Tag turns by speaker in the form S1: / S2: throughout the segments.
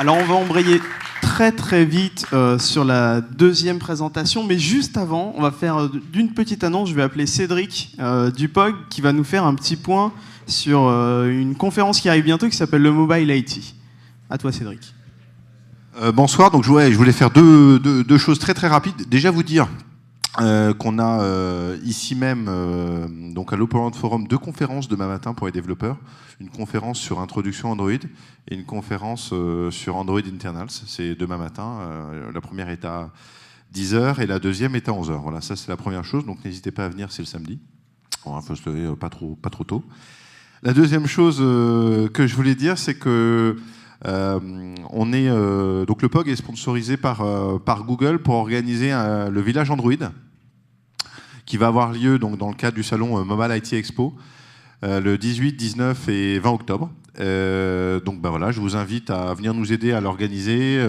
S1: Alors on va embrayer très très vite sur la deuxième présentation, mais juste avant, on va faire d'une petite annonce. Je vais appeler Cédric du POG qui va nous faire un petit point sur une conférence qui arrive bientôt qui s'appelle le Mobile IT. À toi Cédric.
S2: Bonsoir, donc je voulais faire deux choses très très rapides. Déjà vous dire qu'on a ici même, donc à l'Open World Forum, 2 conférences demain matin pour les développeurs. Une conférence sur introduction Android et une conférence sur Android Internals. C'est demain matin. La première est à 10h et la deuxième est à 11h. Voilà, ça c'est la première chose. Donc n'hésitez pas à venir, c'est le samedi. Il faut se lever pas trop tôt. La deuxième chose que je voulais dire, c'est que donc le POG est sponsorisé par Google pour organiser le village Android qui va avoir lieu donc, dans le cadre du salon Mobile IT Expo le 18, 19 et 20 octobre. Donc voilà, je vous invite à venir nous aider à l'organiser.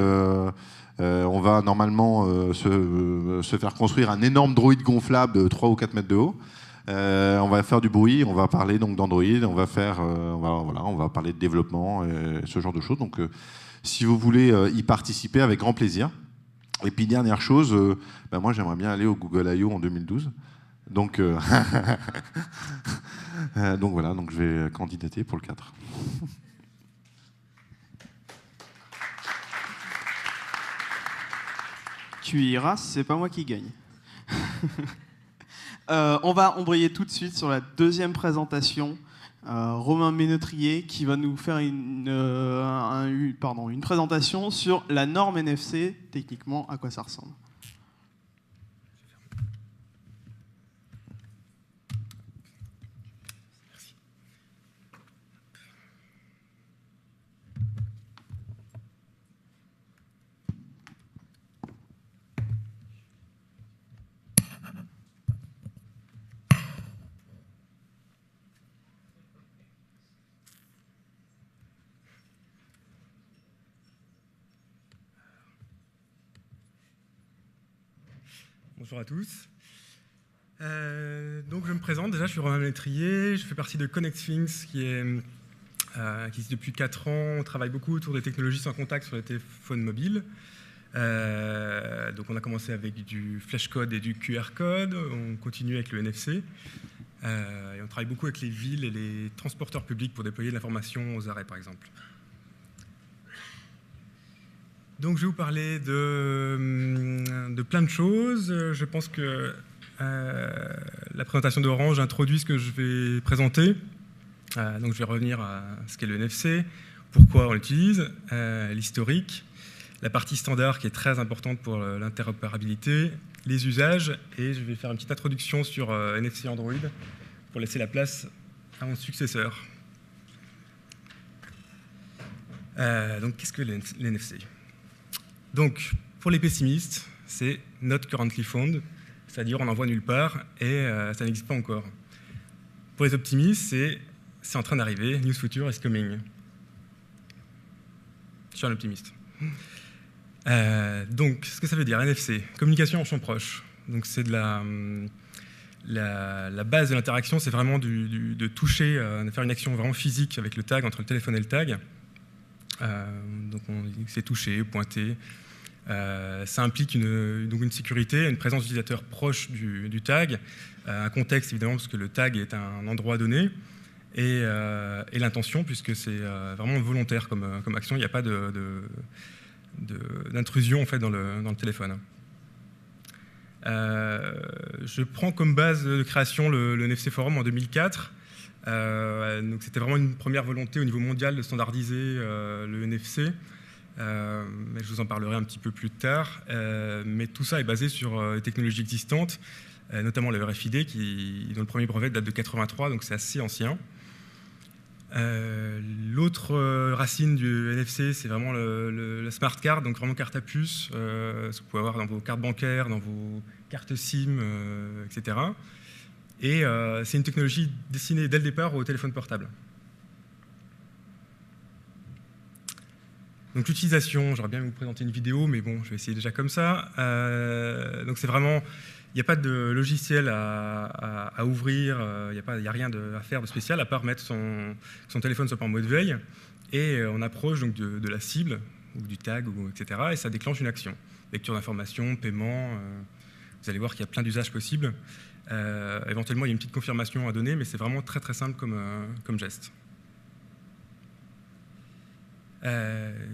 S2: On va normalement se faire construire un énorme droïde gonflable de 3 ou 4 mètres de haut. On va faire du bruit, on va parler donc d'Android, on va parler de développement, ce genre de choses. Donc, si vous voulez y participer, avec grand plaisir. Et puis dernière chose, moi j'aimerais bien aller au Google I.O. en 2012. Donc, donc voilà, donc je vais candidater pour le 4.
S1: Tu iras, c'est pas moi qui gagne. On va embrayer tout de suite sur la deuxième présentation. Romain Ménetrier qui va nous faire une présentation sur la norme NFC, techniquement à quoi ça ressemble.
S3: Bonjour à tous. Donc je me présente, déjà je suis Romain Ménetrier, je fais partie de ConnectThings qui existe depuis 4 ans. On travaille beaucoup autour des technologies sans contact sur les téléphones mobiles. Donc on a commencé avec du flashcode et du QR code, on continue avec le NFC. Et on travaille beaucoup avec les villes et les transporteurs publics pour déployer de l'information aux arrêts par exemple. Donc je vais vous parler de plein de choses. Je pense que la présentation d'Orange introduit ce que je vais présenter. Donc je vais revenir à ce qu'est le NFC, pourquoi on l'utilise, l'historique, la partie standard qui est très importante pour l'interopérabilité, les usages, et je vais faire une petite introduction sur NFC Android pour laisser la place à mon successeur. Donc qu'est-ce que l'NFC ? Donc, pour les pessimistes, c'est not currently found, c'est-à-dire on n'en voit nulle part et ça n'existe pas encore. Pour les optimistes, c'est en train d'arriver, news future is coming. Je suis un optimiste. Donc, ce que ça veut dire, NFC, communication en champ proche. Donc, c'est de la base de l'interaction, c'est vraiment de toucher, de faire une action vraiment physique avec le tag, entre le téléphone et le tag. Donc on dit que c'est toucher, pointer. Ça implique une sécurité, une présence d'utilisateur proche du tag, un contexte évidemment parce que le tag est un endroit donné, et l'intention puisque c'est vraiment volontaire comme action, il n'y a pas d'intrusion en fait, dans le téléphone. Je prends comme base de création le NFC Forum en 2004. Donc c'était vraiment une première volonté au niveau mondial de standardiser le NFC, mais je vous en parlerai un petit peu plus tard. Mais tout ça est basé sur les technologies existantes, notamment le RFID dont le premier brevet date de 83, donc c'est assez ancien. L'autre racine du NFC, c'est vraiment la smart card, donc vraiment carte à puce, ce que vous pouvez avoir dans vos cartes bancaires, dans vos cartes SIM, etc. Et c'est une technologie destinée dès le départ au téléphone portable. Donc l'utilisation, j'aurais bien vous présenter une vidéo, mais bon, je vais essayer déjà comme ça. Donc c'est vraiment, il n'y a pas de logiciel à ouvrir, il n'y a rien à faire de spécial, à part mettre son téléphone soit en mode veille, et on approche donc de la cible, ou du tag, etc. Et ça déclenche une action. Lecture d'informations, paiement, vous allez voir qu'il y a plein d'usages possibles. Éventuellement, il y a une petite confirmation à donner, mais c'est vraiment très très simple comme geste.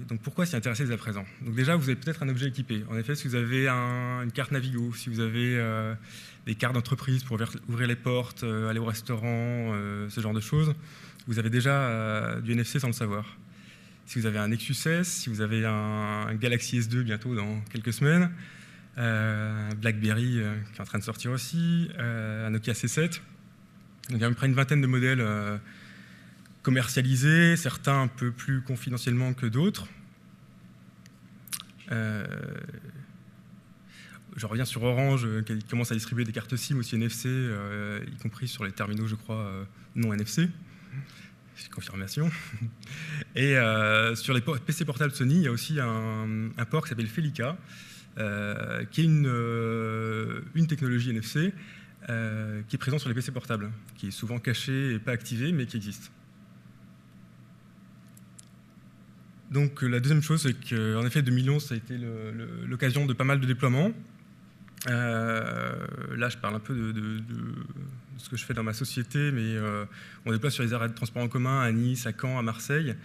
S3: Donc pourquoi s'y intéresser dès à présent? Donc déjà, vous avez peut-être un objet équipé. En effet, si vous avez une carte Navigo, si vous avez des cartes d'entreprise pour ouvrir les portes, aller au restaurant, ce genre de choses, vous avez déjà du NFC sans le savoir. Si vous avez un Nexus S, si vous avez un Galaxy S2 bientôt dans quelques semaines, un BlackBerry qui est en train de sortir aussi, un Nokia C7. Donc, il y a à peu près une vingtaine de modèles commercialisés, certains un peu plus confidentiellement que d'autres. Je reviens sur Orange qui commence à distribuer des cartes SIM aussi NFC, y compris sur les terminaux, je crois, non NFC. Confirmation. Et sur les PC portables Sony, il y a aussi un port qui s'appelle Felica, qui est une technologie NFC qui est présente sur les PC portables, qui est souvent cachée et pas activée, mais qui existe. Donc la deuxième chose, c'est qu'en effet, 2011, ça a été l'occasion de pas mal de déploiements. Là, je parle un peu de ce que je fais dans ma société, mais on déploie sur les arrêts de transport en commun à Nice, à Caen, à Marseille.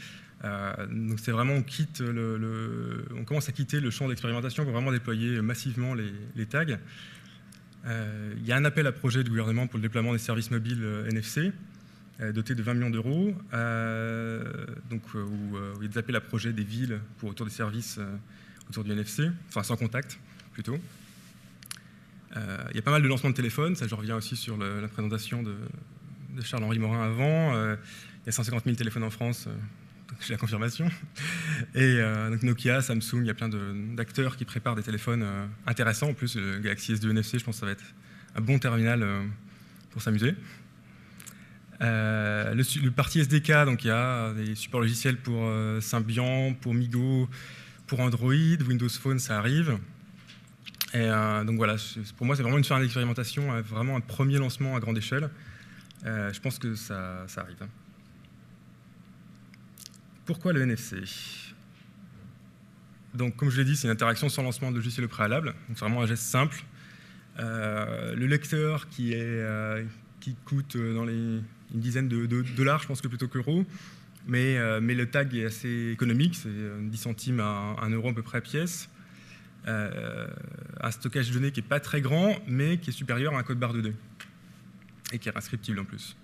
S3: Donc c'est vraiment, on commence à quitter le champ d'expérimentation pour vraiment déployer massivement les tags. Il y a un appel à projet du gouvernement pour le déploiement des services mobiles NFC, doté de 20 millions d'euros, où il y a des appels à projet des villes autour des services autour du NFC, enfin sans contact plutôt. Il y a pas mal de lancements de téléphones, ça je reviens aussi sur la présentation de Charles-Henri Morin avant. Il y a 150 000 téléphones en France, donc j'ai la confirmation. Et donc Nokia, Samsung, il y a plein d'acteurs qui préparent des téléphones intéressants. En plus, le Galaxy S2 NFC, je pense que ça va être un bon terminal pour s'amuser. Le parti SDK, donc il y a des supports logiciels pour Symbian, pour Migo, pour Android, Windows Phone, ça arrive. Et donc voilà, pour moi c'est vraiment une phase d'expérimentation, vraiment un premier lancement à grande échelle. Je pense que ça arrive. Pourquoi le NFC? Donc comme je l'ai dit, c'est une interaction sans lancement de logiciel au préalable, donc c'est vraiment un geste simple. Le lecteur qui coûte dans une dizaine de dollars, je pense que plutôt qu'euros, mais le tag est assez économique, c'est 10 centimes à 1 euro à peu près à pièce. Un stockage de données qui n'est pas très grand, mais qui est supérieur à un code barre 2D et qui est inscriptible en plus.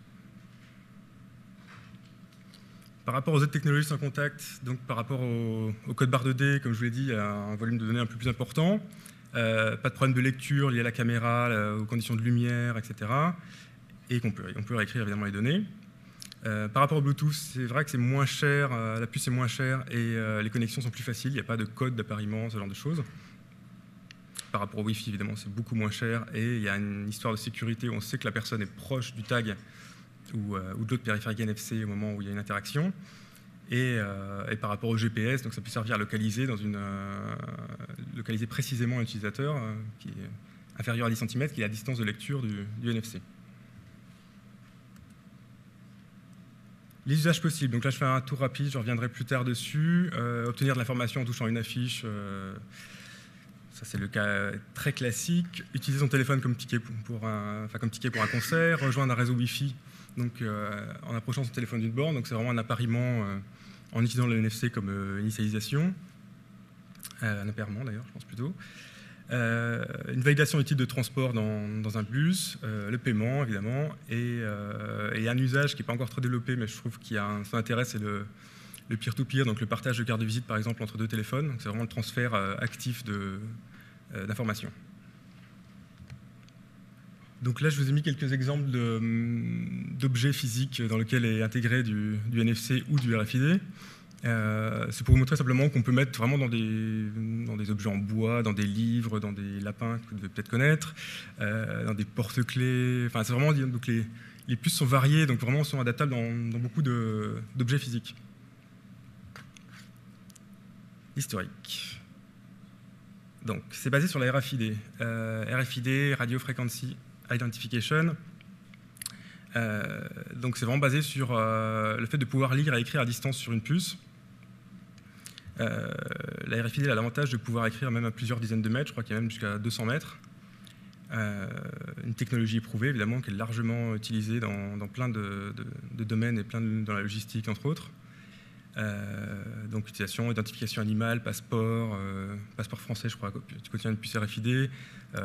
S3: Par rapport aux autres technologies sans contact, donc par rapport au code barre 2D, comme je vous l'ai dit, il y a un volume de données un peu plus important. Pas de problème de lecture lié à la caméra, aux conditions de lumière, etc. Et on peut réécrire évidemment les données. Par rapport au Bluetooth, c'est vrai que c'est moins cher, la puce est moins chère et les connexions sont plus faciles, il n'y a pas de code d'appariement, ce genre de choses. Par rapport au Wi-Fi, évidemment, c'est beaucoup moins cher et il y a une histoire de sécurité où on sait que la personne est proche du tag ou de l'autre périphérique NFC au moment où il y a une interaction. Et par rapport au GPS, donc ça peut servir à localiser, localiser précisément un utilisateur qui est inférieur à 10 cm, qui est la distance de lecture du NFC. Les usages possibles, donc là je fais un tour rapide, je reviendrai plus tard dessus. Obtenir de l'information en touchant une affiche, ça c'est le cas très classique. Utiliser son téléphone comme ticket pour un concert, rejoindre un réseau Wi-Fi donc, en approchant son téléphone d'une borne, donc c'est vraiment un appariement en utilisant le NFC comme initialisation. Un appairement d'ailleurs, je pense plutôt. Une validation utile de transport dans un bus, le paiement évidemment, et un usage qui n'est pas encore trop développé, mais je trouve qu'il y a son intérêt, c'est le peer-to-peer, donc le partage de cartes de visite par exemple entre deux téléphones. C'est vraiment le transfert actif d'informations. Donc là, je vous ai mis quelques exemples d'objets physiques dans lesquels est intégré du NFC ou du RFID. C'est pour vous montrer simplement qu'on peut mettre vraiment dans des objets en bois, dans des livres, dans des lapins que vous devez peut-être connaître, dans des porte-clés. Enfin, c'est vraiment, donc les puces sont variées, donc vraiment sont adaptables dans beaucoup d'objets physiques. Historique. Donc, c'est basé sur la RFID. RFID, Radio Frequency Identification. Donc, c'est vraiment basé sur le fait de pouvoir lire et écrire à distance sur une puce. la RFID a l'avantage de pouvoir écrire même à plusieurs dizaines de mètres, je crois qu'il y a même jusqu'à 200 mètres. Une technologie éprouvée, évidemment, qui est largement utilisée dans plein de domaines et dans la logistique, entre autres. Donc, utilisation, identification animale, passeport français, je crois, tu contiens une puce RFID,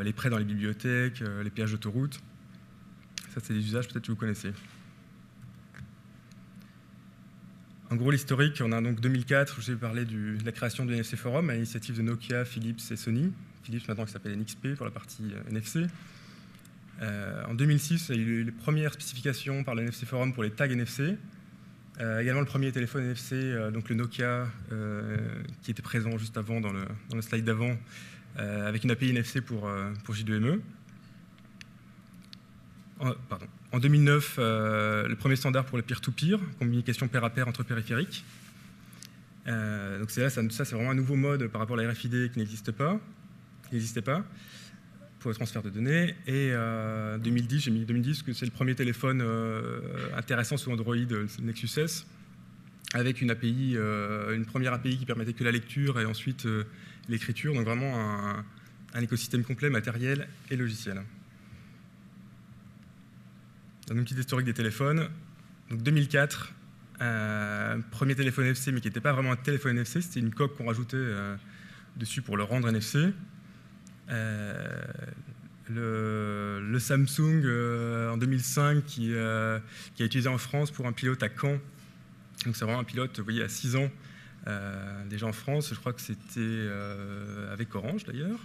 S3: les prêts dans les bibliothèques, les péages d'autoroute. Ça, c'est des usages peut-être que vous connaissez. En gros, l'historique, on a donc 2004, je vous ai parlé de la création du NFC Forum à l'initiative de Nokia, Philips et Sony. Philips maintenant qui s'appelle NXP pour la partie NFC. En 2006, il y a eu les premières spécifications par le NFC Forum pour les tags NFC. Également le premier téléphone NFC, donc le Nokia, qui était présent juste avant dans le slide d'avant, avec une API NFC pour J2ME. En 2009, le premier standard pour le peer-to-peer, communication pair à pair entre périphériques. Donc ça c'est vraiment un nouveau mode par rapport à la RFID qui n'existait pas, pour le transfert de données. Et 2010, j'ai mis 2010 parce que c'est le premier téléphone intéressant sous Android, le Nexus S, avec une API, une première API qui permettait que la lecture et ensuite l'écriture. Donc vraiment un écosystème complet, matériel et logiciel. Donc une petite historique des téléphones. Donc 2004, premier téléphone NFC, mais qui n'était pas vraiment un téléphone NFC, c'était une coque qu'on rajoutait dessus pour le rendre NFC. Le Samsung en 2005 qui a utilisé en France pour un pilote à Caen. Donc c'est vraiment un pilote, vous voyez, à 6 ans déjà en France. Je crois que c'était avec Orange d'ailleurs.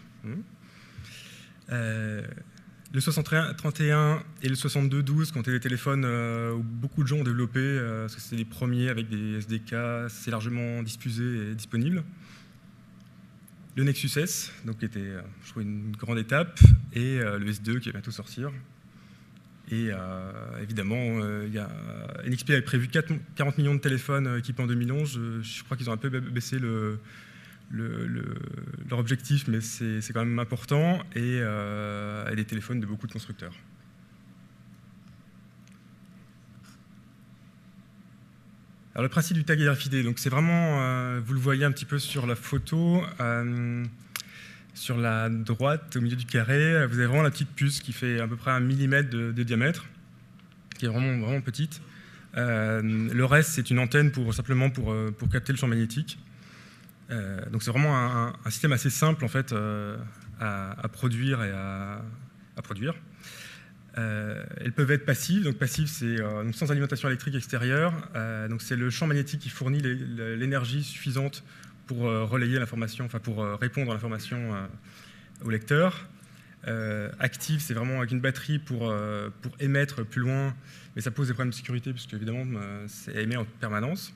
S3: Le 6331 et le 6212 qui ont été des téléphones où beaucoup de gens ont développé, parce que c'était les premiers avec des SDK, c'est largement diffusé et disponible. Le Nexus S, donc, qui était, je trouve, une grande étape, et le S2 qui va bientôt sortir. Et évidemment, NXP avait prévu 40 millions de téléphones équipés en 2011. Je crois qu'ils ont un peu baissé leur objectif, mais c'est quand même important, et des téléphones de beaucoup de constructeurs. Alors le principe du tag RFID, donc c'est vraiment, vous le voyez un petit peu sur la photo, sur la droite, au milieu du carré, vous avez vraiment la petite puce qui fait à peu près 1 mm de diamètre, qui est vraiment petite. Le reste, c'est une antenne simplement pour capter le champ magnétique. Donc c'est vraiment un système assez simple en fait à produire et à produire. Elles peuvent être passives. Donc passive, c'est sans alimentation électrique extérieure. Donc c'est le champ magnétique qui fournit l'énergie suffisante pour relayer l'information, enfin pour répondre à l'information au lecteur. Active, c'est vraiment avec une batterie pour émettre plus loin, mais ça pose des problèmes de sécurité puisque évidemment c'est émet en permanence.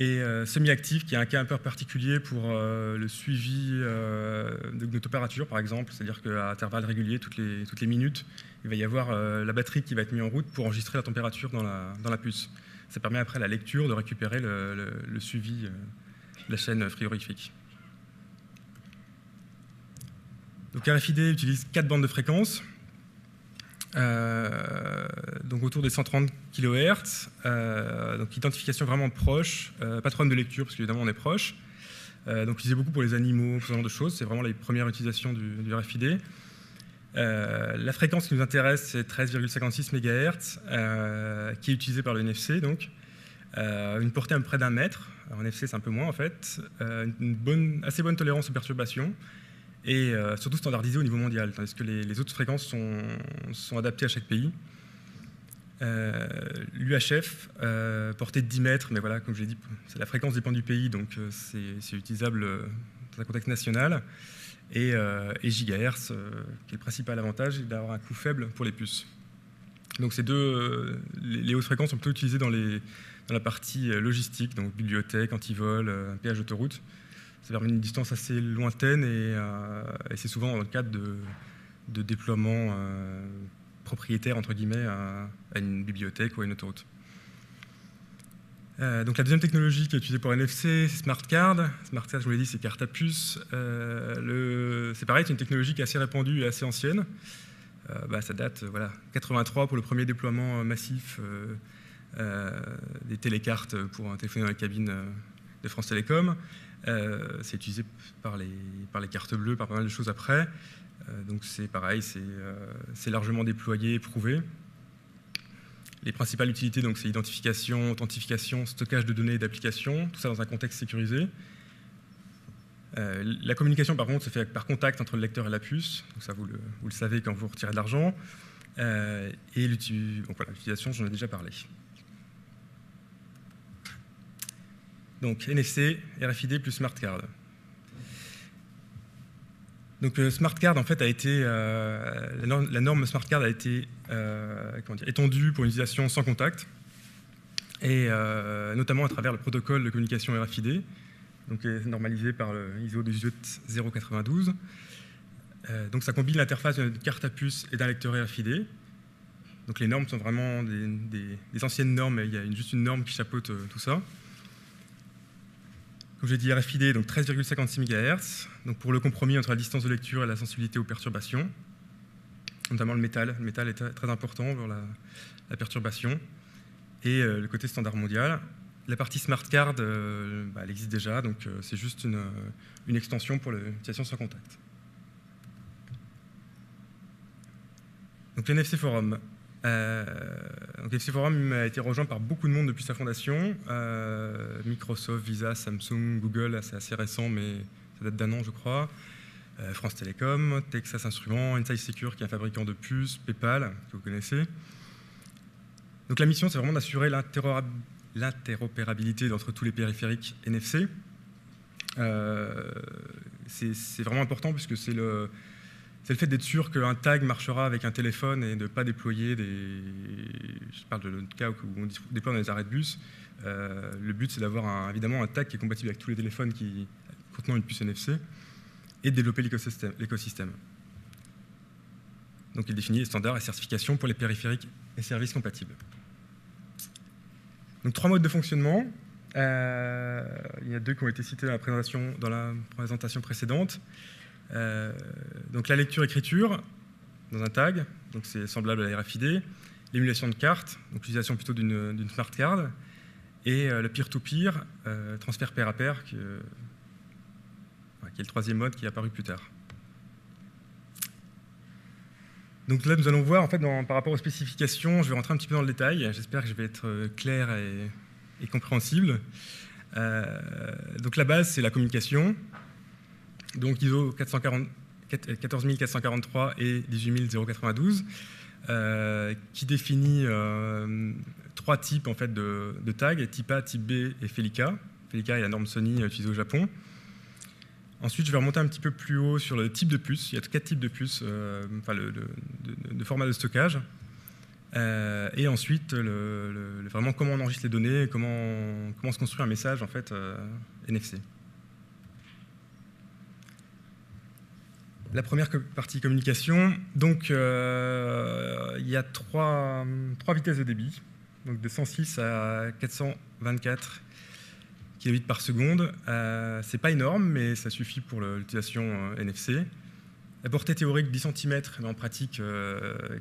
S3: Et semi-actif, qui est un cas un peu particulier pour le suivi de notre température, par exemple. C'est-à-dire qu'à intervalles réguliers, toutes les minutes, il va y avoir la batterie qui va être mise en route pour enregistrer la température dans la puce. Ça permet après la lecture de récupérer le suivi de la chaîne frigorifique. Donc RFID utilise 4 bandes de fréquences. Donc autour des 130 kHz, donc identification vraiment proche, pas de problème de lecture parce qu'évidemment on est proche, donc utilisé beaucoup pour les animaux, ce genre de choses, c'est vraiment les premières utilisations du RFID. La fréquence qui nous intéresse c'est 13,56 MHz, qui est utilisée par le NFC, donc une portée à peu près d'1 mètre, en NFC c'est un peu moins en fait, assez bonne tolérance aux perturbations, et surtout standardisé au niveau mondial, tandis que les autres fréquences sont adaptées à chaque pays. L'UHF, portée de 10 mètres, mais voilà, comme je l'ai dit, la fréquence dépend du pays, donc c'est utilisable dans un contexte national. Et gigahertz, qui est le principal avantage, c'est d'avoir un coût faible pour les puces. Donc ces les hautes fréquences sont plutôt utilisées dans la partie logistique, donc bibliothèque, antivol, péage d'autoroute. Ça permet une distance assez lointaine et c'est souvent dans le cadre de déploiement propriétaire, entre guillemets, à une bibliothèque ou à une autoroute. Donc la deuxième technologie qui est utilisée pour NFC, c'est Smart Card. Smart Card, je vous l'ai dit, c'est carte à puce. C'est pareil, c'est une technologie qui est assez répandue et assez ancienne. Ça date, 83 pour le premier déploiement massif des télécartes pour téléphoner dans les cabines France Télécom. C'est utilisé par les cartes bleues, par pas mal de choses après. Donc c'est pareil, c'est largement déployé, éprouvé. Les principales utilités, donc, c'est identification, authentification, stockage de données et d'applications, tout ça dans un contexte sécurisé. La communication, par contre, se fait par contact entre le lecteur et la puce. Donc ça, vous le savez quand vous retirez de l'argent. Et l'utilisation, j'en ai déjà parlé. Donc NFC, RFID plus Smart Card. Donc Smart Card, en fait, a été la norme Smart Card a été étendue pour une utilisation sans contact, et notamment à travers le protocole de communication RFID, donc normalisé par le ISO 18092. Donc ça combine l'interface d'une carte à puce et d'un lecteur RFID. Donc les normes sont vraiment des anciennes normes, mais il y a juste une norme qui chapeaute tout ça. Comme j'ai dit, RFID, donc 13,56 MHz, donc pour le compromis entre la distance de lecture et la sensibilité aux perturbations, notamment le métal. Le métal est très important pour la perturbation. Et le côté standard mondial. La partie Smart Card, elle existe déjà, donc c'est juste une extension pour l'utilisation sans contact. Donc l'NFC Forum. Donc l'NFC Forum a été rejoint par beaucoup de monde depuis sa fondation. Microsoft, Visa, Samsung, Google, c'est assez récent, mais ça date d'1 an, je crois. France Télécom, Texas Instruments, Inside Secure, qui est un fabricant de puces, PayPal, que vous connaissez. Donc la mission, c'est vraiment d'assurer l'interopérabilité entre tous les périphériques NFC. C'est vraiment important puisque c'est le fait d'être sûr qu'un tag marchera avec un téléphone et de ne pas déployer je parle de notre cas où on déploie dans les arrêts de bus. Le but, c'est d'avoir évidemment un tag qui est compatible avec tous les téléphones contenant une puce NFC et de développer l'écosystème. Donc il définit les standards et certifications pour les périphériques et services compatibles. Donc 3 modes de fonctionnement. Il y a 2 qui ont été cités dans la présentation précédente. Donc la lecture-écriture dans un tag, donc c'est semblable à la RFID, l'émulation de carte, donc l'utilisation plutôt d'une smart card, et le peer-to-peer, transfert pair à pair, qui est le 3e mode qui est apparu plus tard. Donc là, nous allons voir, en fait, par rapport aux spécifications, je vais rentrer un petit peu dans le détail, j'espère que je vais être clair et compréhensible. Donc la base, c'est la communication. Donc ISO 14443 et 18092, qui définit 3 types en fait, de tags, type A, type B et Felica. Felica est la norme Sony utilisée au Japon. Ensuite, je vais remonter un petit peu plus haut sur le type de puce. Il y a 4 types de puces, de format de stockage. Et ensuite, vraiment comment on enregistre les données, comment se construit un message en fait, NFC. La première partie communication, donc il y a 3 vitesses de débit, donc de 106 à 424 kbps par seconde. C'est pas énorme, mais ça suffit pour l'utilisation NFC. La portée théorique 10 cm, mais en pratique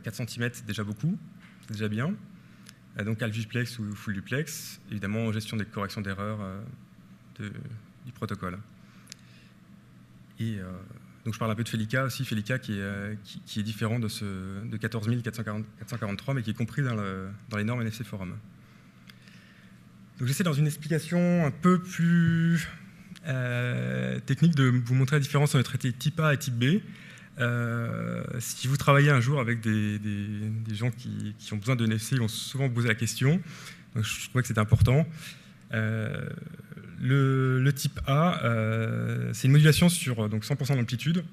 S3: 4 cm, c'est déjà beaucoup, c'est déjà bien. Donc half duplex ou full duplex, évidemment gestion des corrections d'erreurs du protocole. Et donc je parle un peu de Felica aussi, Felica qui est différent de 14443, mais qui est compris dans les normes NFC Forum. Donc j'essaie dans une explication un peu plus technique de vous montrer la différence entre les type A et type B. Si vous travaillez un jour avec des gens qui ont besoin de NFC, ils vont souvent vous poser la question. Donc je trouvais que c'était important. Le type A, c'est une modulation sur donc 100% d'amplitude,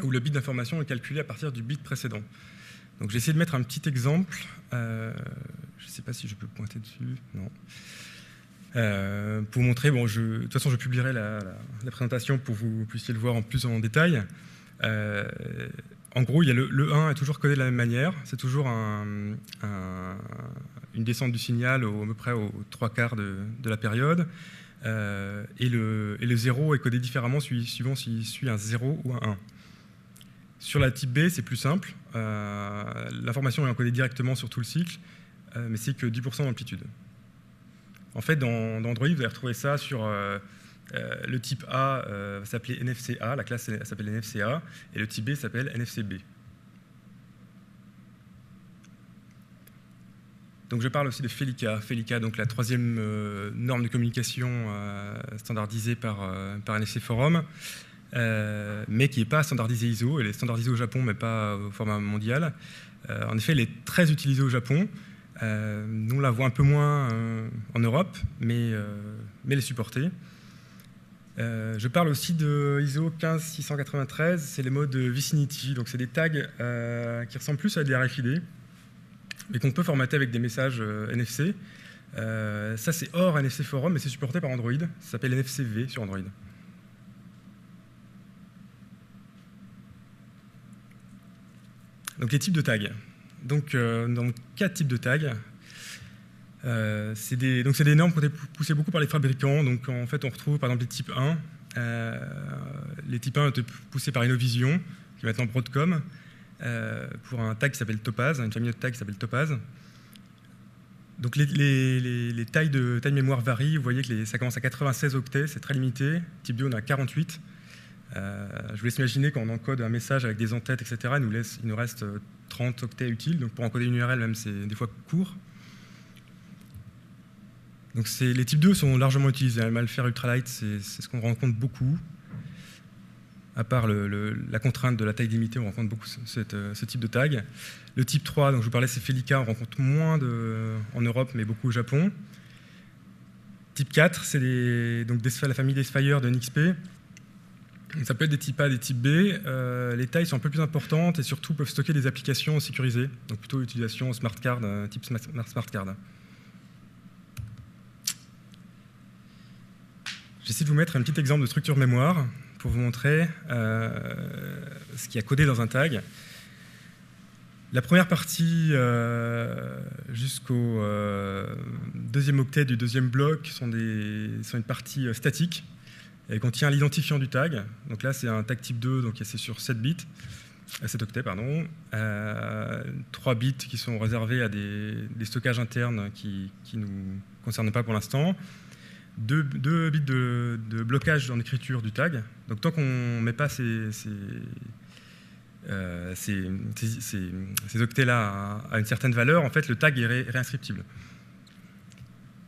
S3: où le bit d'information est calculé à partir du bit précédent. Donc j'ai essayé de mettre un petit exemple. Je ne sais pas si je peux pointer dessus. Non. Pour montrer, de toute façon je publierai la présentation pour que vous puissiez le voir en plus en détail. En gros, il y a le 1 est toujours codé de la même manière. C'est toujours une descente du signal à peu près aux 3/4 de la période. Et le 0 est codé différemment suivant s'il suit un 0 ou un 1. Sur la type B, c'est plus simple. L'information est encodée directement sur tout le cycle, mais c'est que 10% d'amplitude. En fait, dans Android, vous allez retrouver ça sur le type A s'appelait NFCA, la classe s'appelle NFCA, et le type B s'appelle NFCB. Donc je parle aussi de Felica. Felica, donc la troisième norme de communication standardisée par NFC Forum, mais qui n'est pas standardisée ISO. Elle est standardisée au Japon, mais pas au format mondial. En effet, elle est très utilisée au Japon. Nous, on la voit un peu moins en Europe, mais elle est supportée. Je parle aussi de ISO 15693, c'est les modes Vicinity. Donc c'est des tags qui ressemblent plus à des RFID, mais qu'on peut formater avec des messages NFC. Ça, c'est hors NFC Forum, mais c'est supporté par Android. Ça s'appelle NFCV sur Android. Donc, les types de tags. Donc, dans 4 types de tags. C'est des normes qui ont été poussées beaucoup par les fabricants. Donc, en fait, on retrouve, par exemple, les types 1. Les types 1 ont été poussés par Innovision, qui est maintenant Broadcom, pour un tag qui s'appelle Topaz, une famille de tags qui s'appelle Topaz. Donc les tailles de mémoire varient. Vous voyez que ça commence à 96 octets, c'est très limité. Type 2, on a 48. Je vous laisse imaginer quand on encode un message avec des en-têtes, etc., il nous reste 30 octets utiles. Donc pour encoder une URL, même, c'est des fois court. Donc les types 2 sont largement utilisés. Malfaire ultralight, c'est ce qu'on rencontre beaucoup. À part la contrainte de la taille limitée, on rencontre beaucoup ce type de tag. Le type 3, donc je vous parlais, c'est Felica, on rencontre moins en Europe, mais beaucoup au Japon. Type 4, c'est la famille des Spire de NXP. Ça peut être des types A, des types B. Les tailles sont un peu plus importantes et surtout peuvent stocker des applications sécurisées. Donc plutôt utilisation smart card, type smart card. J'essaie de vous mettre un petit exemple de structure mémoire pour vous montrer ce qu'il y a codé dans un tag. La première partie jusqu'au deuxième octet du deuxième bloc sont une partie statique et contient l'identifiant du tag. Donc là, c'est un tag type 2, donc c'est sur 7 bits, 7 octets, pardon. 3 bits qui sont réservés à des stockages internes qui ne nous concernent pas pour l'instant. 2 bits de blocage en écriture du tag. Donc tant qu'on ne met pas ces octets-là à une certaine valeur, en fait, le tag est réinscriptible.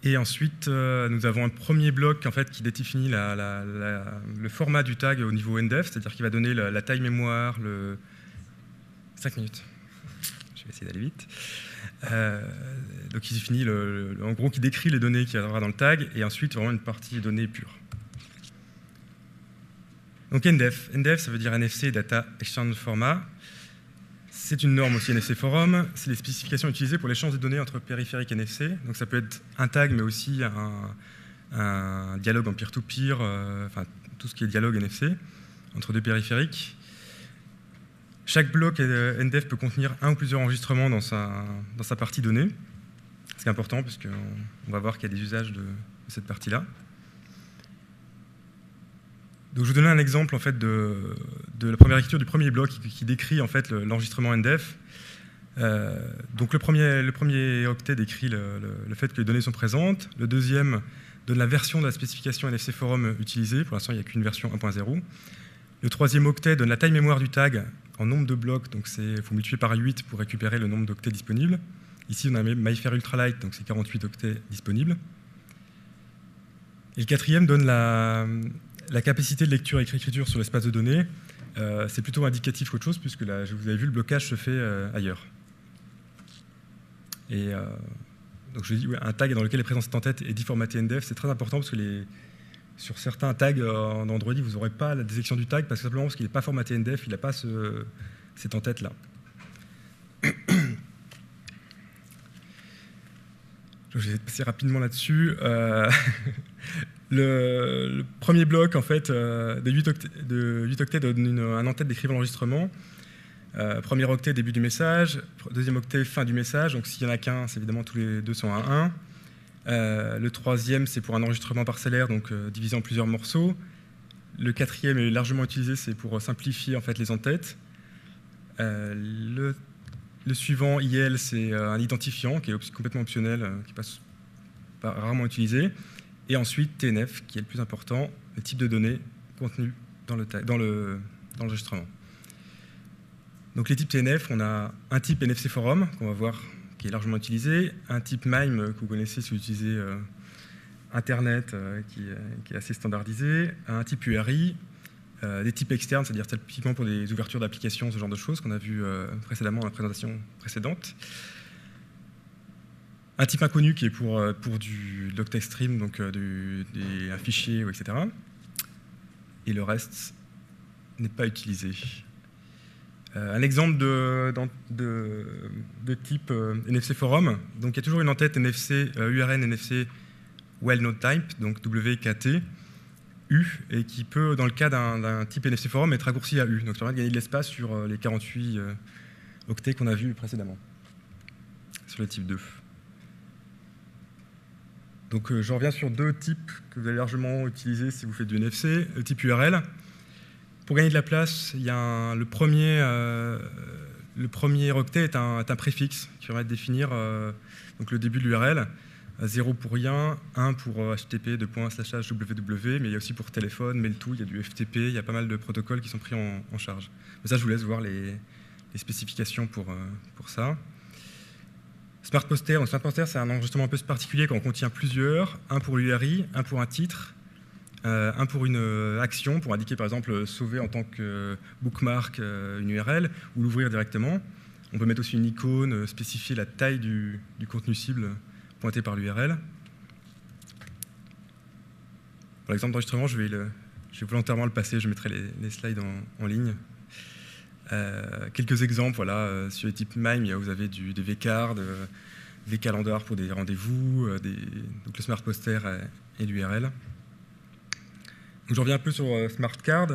S3: Et ensuite, nous avons un premier bloc en fait, qui définit le format du tag au niveau NDEF, c'est-à-dire qu'il va donner la taille mémoire, 5 minutes. Je vais essayer d'aller vite. Donc il définit, en gros, qui décrit les données qu'il y aura dans le tag, et ensuite vraiment une partie données pure. Donc NDEF. NDEF, ça veut dire NFC Data Exchange Format. C'est une norme aussi NFC Forum. C'est les spécifications utilisées pour l'échange de données entre périphériques NFC. Donc ça peut être un tag, mais aussi un dialogue en peer-to-peer, enfin tout ce qui est dialogue NFC entre deux périphériques. Chaque bloc NDEF peut contenir un ou plusieurs enregistrements dans sa partie donnée. C'est important puisqu'on va voir qu'il y a des usages de cette partie-là. Donc, je vous donne un exemple en fait, de la première écriture du premier bloc qui décrit en fait, l'enregistrement NDEF. Donc le premier octet décrit le fait que les données sont présentes. Le deuxième donne la version de la spécification NFC Forum utilisée. Pour l'instant, il n'y a qu'une version 1.0. Le troisième octet donne la taille mémoire du tag en nombre de blocs. Donc il faut multiplier par 8 pour récupérer le nombre d'octets disponibles. Ici, on a MyFair Ultralight, donc c'est 48 octets disponibles. Et le quatrième donne la capacité de lecture et d'écriture sur l'espace de données. C'est plutôt indicatif qu'autre chose, puisque là, vous avez vu, le blocage se fait ailleurs. Et donc je dis, ouais, un tag dans lequel est présent cette en-tête est deformaté NDEF, c'est très important parce que sur certains tags en Android, vous n'aurez pas la détection du tag, simplement parce qu'il n'est pas formaté NDEF, il n'a pas cette en-tête-là. Je vais passer rapidement là-dessus. Le premier bloc, en fait, de 8 octets donne un en-tête décrivant l'enregistrement. Premier octet, début du message. Deuxième octet, fin du message. Donc s'il n'y en a qu'un, évidemment tous les deux sont à 1. Le troisième, c'est pour un enregistrement parcellaire, donc divisé en plusieurs morceaux. Le quatrième est largement utilisé, c'est pour simplifier en fait, les en-têtes. Le suivant, IL, c'est un identifiant qui est complètement optionnel, qui passe rarement utilisé. Et ensuite, TNF, qui est le plus important, le type de données contenues dans l'enregistrement. Donc les types TNF, on a un type NFC Forum, qu'on va voir, qui est largement utilisé, un type MIME, que vous connaissez si vous utilisez Internet, qui est assez standardisé, un type URI, des types externes, c'est-à-dire typiquement pour des ouvertures d'applications, ce genre de choses qu'on a vu précédemment dans la présentation précédente. Un type inconnu qui est pour du log-text stream, donc un fichier, etc. Et le reste n'est pas utilisé. Un exemple de type NFC Forum, donc il y a toujours une en-tête NFC, URN NFC Well Node Type, donc WKT, U, et qui peut, dans le cas d'un type NFC Forum, être raccourci à U. Donc ça permet de gagner de l'espace sur les 48 octets qu'on a vus précédemment, sur le type 2. Donc je reviens sur deux types que vous allez largement utiliser si vous faites du NFC. Le type URL. Pour gagner de la place, il y a le premier octet est un préfixe qui permet de définir donc le début de l'URL. 0 pour rien, 1 pour http://www, mais il y a aussi pour téléphone, mail-to, il y a du FTP, il y a pas mal de protocoles qui sont pris en charge. Mais ça, je vous laisse voir les spécifications pour ça. Smart Poster, donc Smart Poster, c'est un enregistrement un peu particulier quand on contient plusieurs, un pour l'URI, un pour un titre, un pour une action, pour indiquer par exemple sauver en tant que bookmark une URL ou l'ouvrir directement. On peut mettre aussi une icône, spécifier la taille du contenu cible pointé par l'URL. Pour l'exemple d'enregistrement, je vais volontairement le passer, je mettrai les slides en ligne. Quelques exemples, voilà, sur les types MIME, vous avez des vCard, vCalendar pour des rendez-vous, donc le Smart Poster et l'URL. Donc je reviens un peu sur Smart Card,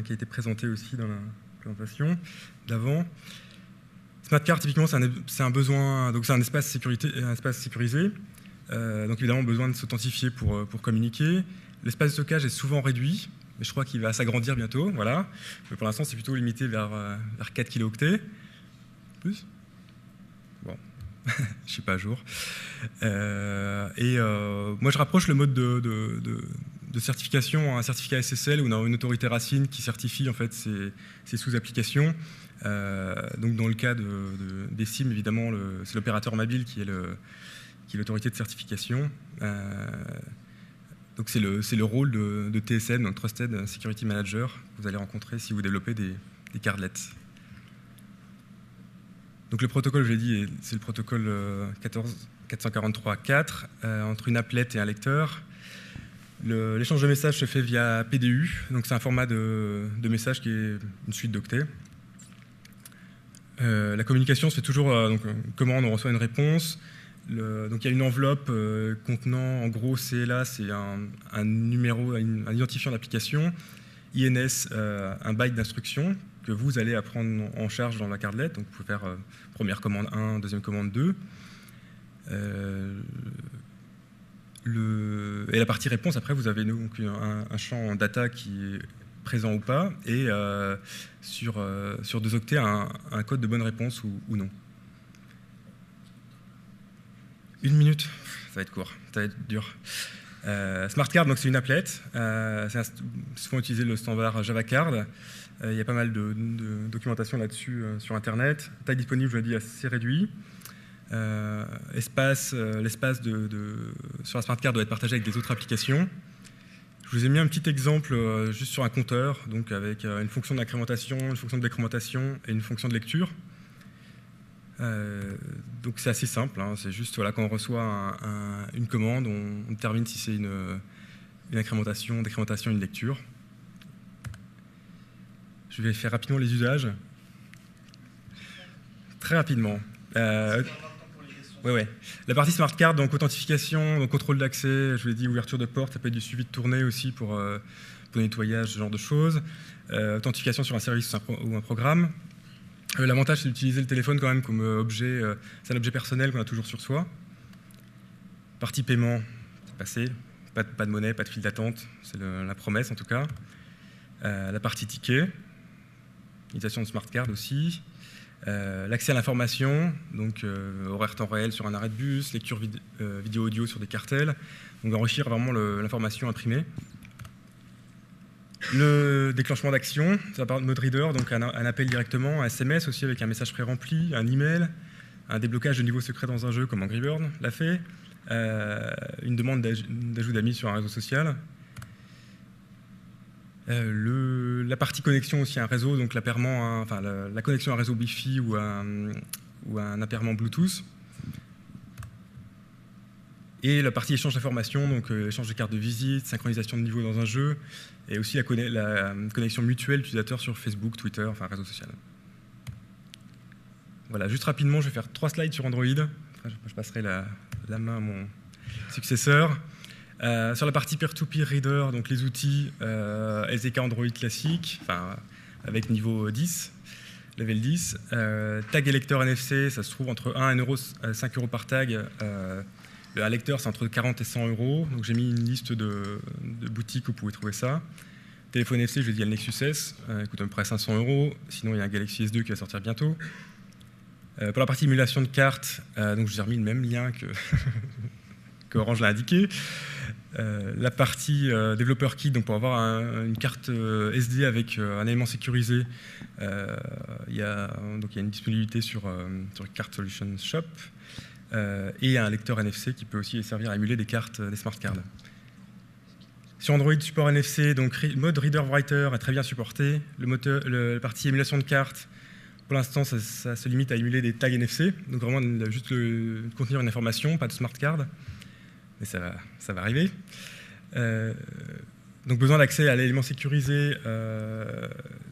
S3: qui a été présenté aussi dans la présentation d'avant. Smart Card, typiquement, c'est un besoin, donc c'est un espace sécurisé. Donc évidemment, besoin de s'authentifier pour communiquer. L'espace de stockage est souvent réduit, mais je crois qu'il va s'agrandir bientôt. Voilà. Mais pour l'instant, c'est plutôt limité vers 4 kilooctets. Plus ? Bon, je ne suis pas à jour. Moi, je rapproche le mode de certification à un certificat SSL où on a une autorité racine qui certifie en fait ces sous-applications. Donc dans le cas des SIM, évidemment, c'est l'opérateur mobile qui est l'autorité de certification. Donc c'est le rôle de TSM, donc Trusted Security Manager, que vous allez rencontrer si vous développez des cardlets. Donc le protocole, je l'ai dit, c'est le protocole 443.4 entre une applet et un lecteur. L'échange de messages se fait via PDU, donc c'est un format de message qui est une suite d'octets. La communication se fait toujours donc une commande, on reçoit une réponse. Donc il y a une enveloppe contenant, en gros, CLA, c'est un numéro, un identifiant d'application. INS, un byte d'instruction que vous allez prendre en charge dans la cardlet. Donc vous pouvez faire première commande 1, deuxième commande 2. Et la partie réponse, après, vous avez donc un champ data qui est présent ou pas, et sur 2 octets, un code de bonne réponse ou non. 1 minute, ça va être court, ça va être dur. Smart Card, donc c'est une applet. C'est souvent utilisé le standard Java Card. Il y a pas mal de documentation là-dessus sur Internet. Taille disponible, je l'ai dit, assez réduit. L'espace sur la Smart Card doit être partagé avec des autres applications. Je vous ai mis un petit exemple juste sur un compteur, donc avec une fonction d'incrémentation, une fonction de décrémentation et une fonction de lecture. Donc c'est assez simple, hein, c'est juste voilà, quand on reçoit une commande, on détermine si c'est une incrémentation, décrémentation, une lecture. Je vais faire rapidement les usages. Très rapidement. Ouais. La partie Smart Card, donc authentification, donc contrôle d'accès, je vous l'ai dit, ouverture de porte, ça peut être du suivi de tournée aussi pour nettoyage, ce genre de choses. Authentification sur un service ou un programme. L'avantage, c'est d'utiliser le téléphone quand même comme objet, c'est un objet personnel qu'on a toujours sur soi. Partie paiement, c'est passé, pas de monnaie, pas de file d'attente, c'est la promesse en tout cas. La partie ticket, utilisation de Smart Card aussi. L'accès à l'information, donc horaire temps réel sur un arrêt de bus, lecture vidéo-audio sur des cartels, donc enrichir vraiment l'information imprimée. Le déclenchement d'action, ça part de mode reader, donc un appel directement, un SMS aussi avec un message pré-rempli, un email, un déblocage de niveau secret dans un jeu comme Angry Birds l'a fait, une demande d'ajout d'amis sur un réseau social. La partie connexion aussi à un réseau, donc l'appairement, la connexion à un réseau Wi-Fi ou un appairement Bluetooth. Et la partie échange d'informations, donc échange de cartes de visite, synchronisation de niveau dans un jeu, et aussi la connexion mutuelle d'utilisateurs sur Facebook, Twitter, enfin réseau social. Voilà, juste rapidement, je vais faire 3 slides sur Android. Après, je passerai la main à mon successeur. Sur la partie peer-to-peer reader, donc les outils SDK Android classique, avec niveau 10, level 10. Tag et lecteur NFC, ça se trouve entre 1 et 5 € par tag. Un lecteur, c'est entre 40 et 100 €. Donc j'ai mis une liste de boutiques où vous pouvez trouver ça. Téléphone NFC, je vous ai dit, il y a le Nexus S, il coûte à peu près 500 €. Sinon, il y a un Galaxy S2 qui va sortir bientôt. Pour la partie émulation de cartes, donc je vous ai remis le même lien que Orange l'a indiqué. La partie développeur kit, donc pour avoir une carte SD avec un élément sécurisé, il y a une disponibilité sur Card Solutions Shop, et un lecteur NFC qui peut aussi servir à émuler des cartes, des smart cards. Sur Android, support NFC, donc mode Reader Writer est très bien supporté. La partie émulation de cartes, pour l'instant, ça se limite à émuler des tags NFC, donc vraiment juste contenir une information, pas de smart card. Mais ça va arriver. Donc besoin d'accès à l'élément sécurisé.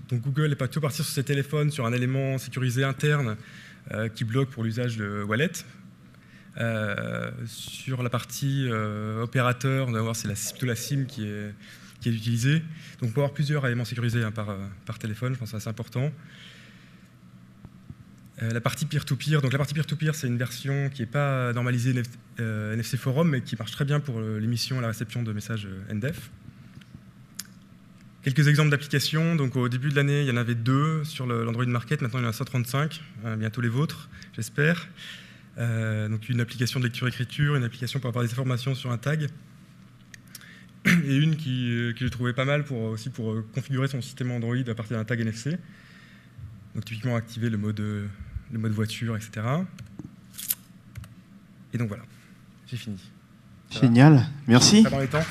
S3: Donc Google est plutôt parti sur ses téléphones sur un élément sécurisé interne qui bloque pour l'usage de wallet. Sur la partie opérateur, on va voir c'est plutôt la SIM qui est utilisée. Donc on peut avoir plusieurs éléments sécurisés par téléphone, je pense que c'est assez important. La partie peer-to-peer, donc la partie peer-to-peer, c'est une version qui n'est pas normalisée NFC Forum, mais qui marche très bien pour l'émission et la réception de messages NDEF. Quelques exemples d'applications. Donc au début de l'année, il y en avait 2 sur l'Android Market. Maintenant, il y en a 135. Bientôt les vôtres, j'espère. Donc une application de lecture-écriture, une application pour avoir des informations sur un tag, et une que j'ai trouvé pas mal pour configurer son système Android à partir d'un tag NFC. Donc typiquement activer le mode voiture, etc. Et donc voilà, j'ai fini.
S1: Génial, merci.
S3: Pas dans les temps.